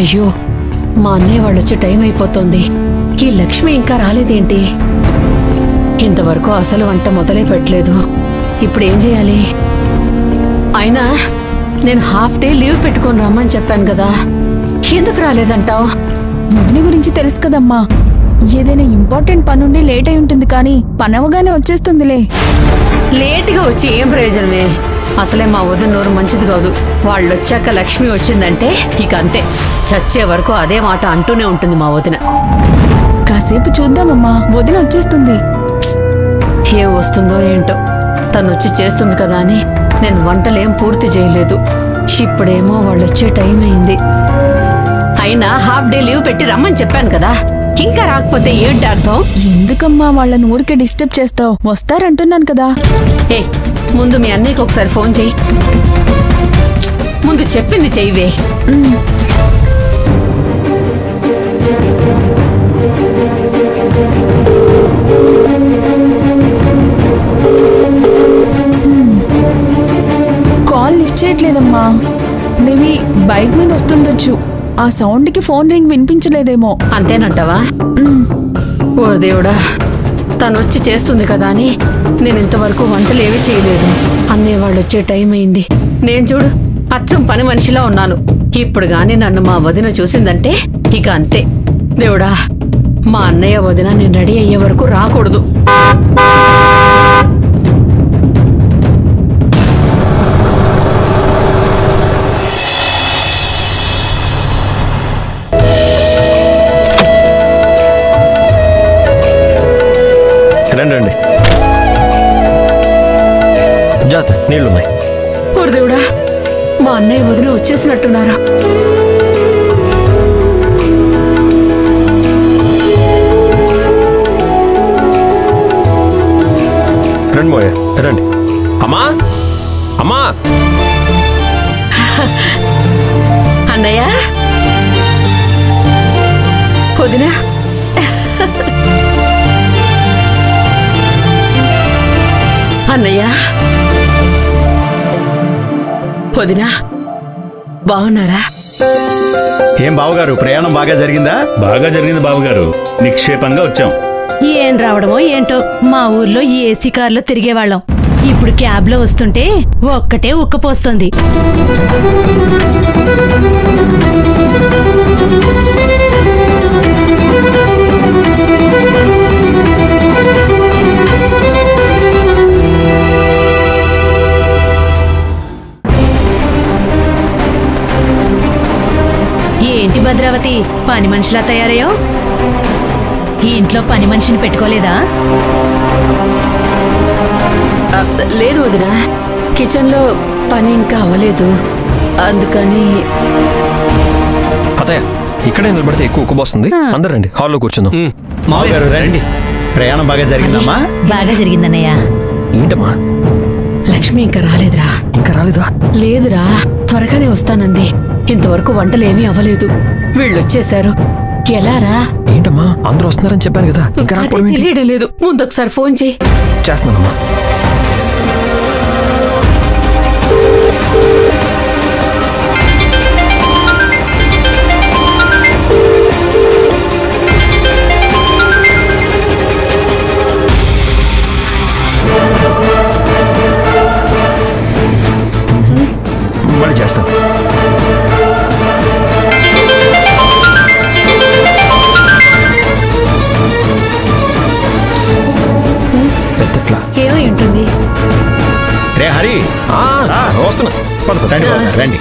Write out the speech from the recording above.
అయ్యో, మా అన్నయ్య వాళ్ళు వచ్చే టైం అయిపోతుంది. ఈ లక్ష్మి ఇంకా రాలేదేంటి? ఇంతవరకు అసలు వంట మొదలే పెట్టలేదు. ఇప్పుడు ఏం చేయాలి? అయినా నేను హాఫ్ డే లీవ్ పెట్టుకొని రమ్మని చెప్పాను కదా, ఎందుకు రాలేదంటావు? వదిన గురించి తెలుసు కదమ్మా, ఏదైనా ఇంపార్టెంట్ పనుండి లేట్ అయి ఉంటుంది, కానీ పనవగానే వచ్చేస్తుందిలే. లేటుగా వచ్చి ఏం ప్రయోజనమే? అసలే మా వదిన నోరు మంచిది కాదు. వాళ్ళొచ్చాక లక్ష్మి వచ్చిందంటే ఇక అంతే, చచ్చే వరకు అదే మాట అంటూనే ఉంటుంది మా వదిన. కాసేపు చూద్దామమ్మా, వదిన వచ్చేస్తుంది. ఏ వస్తుందో ఏంటో, తను వచ్చి చేస్తుంది కదా అని నేను వంటలేం పూర్తి చేయలేదు. ఇప్పుడేమో వాళ్ళొచ్చే టైం అయింది. అయినా హాఫ్ డే లీవ్ పెట్టి రమ్మని చెప్పాను కదా, ఇంకా రాకపోతే ఏంటి అర్థం? ఎందుకమ్మా వాళ్ళని ఊరికే డిస్టర్బ్ చేస్తావు? వస్తారంటున్నాను కదా. ఏ, ముందు మీ అన్నయ్యకి ఒకసారి ఫోన్ చెయ్యి. ముందు చెప్పింది చెయ్యివే. కాల్ లిఫ్ట్ చేయట్లేదమ్మా. మేబీ బైక్ మీద వస్తుండొచ్చు, ఆ సౌండ్ కి ఫోన్ రింగ్ వినిపించలేదేమో. అంతేనంటావా? ఓ దేవుడా, తను వచ్చి చేస్తుంది కదా అని నేను ఇంతవరకు వంటలు ఏమీ చేయలేదు. అన్నయ్య వాళ్ళు వచ్చే టైం అయింది. నేను చూడు అచ్చం పని మనిషిలా ఉన్నాను. ఇప్పుడు గాని నన్ను మా వదిన చూసిందంటే ఇక అంతే. దేవుడా, మా అన్నయ్య వదిన నేను రెడీ అయ్యే వరకు రాకూడదు. రండి, జాత నీళ్లున్నాయి. ఓ దేవుడా, మా అన్నయ్య వదిన వచ్చేసినట్టున్నారా? రండి మోయ, రండి. అమ్మా, అమ్మా. అన్నయ్య, వదిన. అన్నయ్య, వదినా, బాగున్నారా? ఏం బావగారు, ప్రయాణం బాగా జరిగిందా? బాగా జరిగింది బావగారు, నిక్షేపంగా వచ్చాం. ఏం రావడమో ఏంటో, మా ఊర్లో ఏసీ కార్లో తిరిగేవాళ్ళం, ఇప్పుడు క్యాబ్ లో వస్తుంటే ఒక్కటే ఉక్కపోస్తుంది. ఏంటి భద్రావతి, పని మనిషిలా తయారయ్యో? ఈ ఇంట్లో పని మనిషిని పెట్టుకోలేదా? లేదు వదినా, కిచెన్ లో పని ఇంకా అవ్వలేదు, అందుకని. అతయ్య, ఇక్కడే నిలబడితే ఎక్కువ ఉక్కుపోస్తుంది. అందరు రండి, హాల్లో కూర్చుందాం. మావగారు రండి. ప్రయాణం బాగా జరిగిందమ్మా? బాగా జరిగిందన్నయ్య. ఏంటమ్మా? లక్ష్మి ఇంకా రాలేదురా? ఇంకా రాలేదా? లేదురా, త్వరగానే వస్తానంది. ఇంతవరకు వంటలేమీ అవ్వలేదు. వీళ్ళొచ్చేశారు. ఎలారా? ఏంటమ్మా, అందరూ వస్తున్నారని చెప్పాను కదా, ఇంకా రాకపోవడం తెలియడం లేదు. ముందు ఒకసారి ఫోన్ చేయి. చేస్తున్నానమ్మా. మళ్ళీ చేస్తాను. పెద్దట్లా ఏమై ఉంటుంది? రే హరి, వస్తున్నా. రండి.